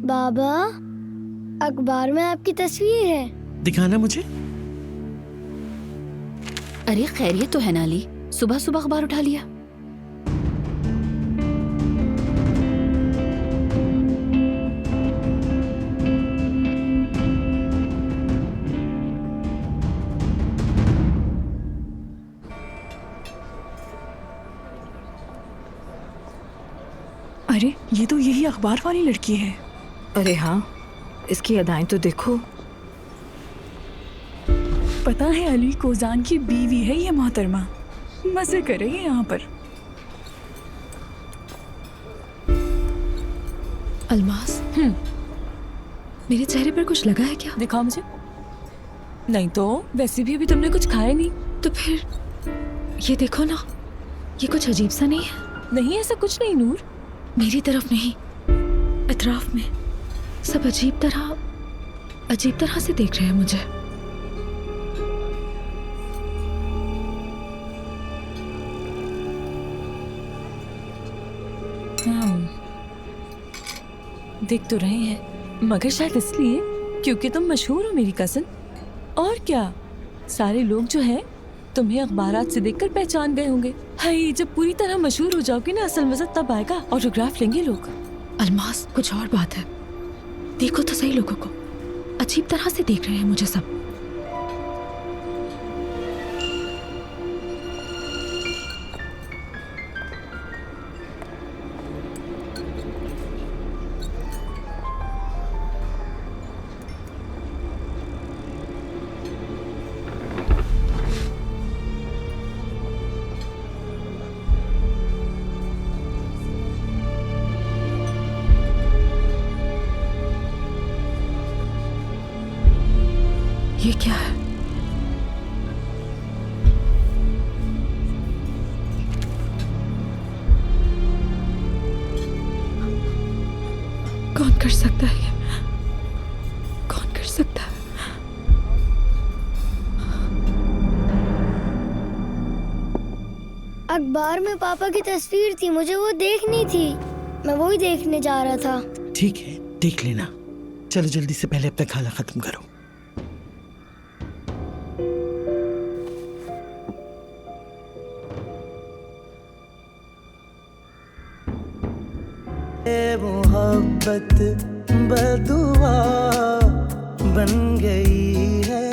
बाबा, अखबार में आपकी तस्वीर है। दिखाना मुझे। अरे खैरियत तो है नाली, सुबह सुबह अखबार उठा लिया। अरे ये तो यही अखबार वाली लड़की है। अरे हाँ, इसकी अदाएं तो देखो। पता है अली कोजान की बीवी है ये मोहतरमा, मजे करेगी यहाँ पर। अलमास, मेरे चेहरे पर कुछ लगा है क्या? दिखाओ मुझे। नहीं तो वैसे भी अभी तुमने कुछ खाया नहीं। तो फिर ये देखो ना, ये कुछ अजीब सा नहीं है? नहीं, ऐसा कुछ नहीं नूर। मेरी तरफ नहीं, अतराफ में सब अजीब तरह से देख रहे हैं मुझे। देख तो रहे हैं, मगर शायद इसलिए क्योंकि तुम मशहूर हो मेरी कज़न। और क्या, सारे लोग जो हैं तुम्हें अखबारात से देखकर पहचान गए होंगे। हाय, जब पूरी तरह मशहूर हो जाओगी ना, असल मजा तब आएगा। ऑटोग्राफ लेंगे लोग। अलमास, कुछ और बात है। देखो तो सही, लोगों को अजीब तरह से देख रहे हैं मुझे सब। ये क्या है? कौन कर सकता है ये? कौन कर सकता है? अखबार में पापा की तस्वीर थी, मुझे वो देखनी थी। मैं वही देखने जा रहा था। ठीक है, देख लेना। चलो जल्दी से, पहले अपना खाना खत्म करो। मोहब्बत बदुआ बन गई है।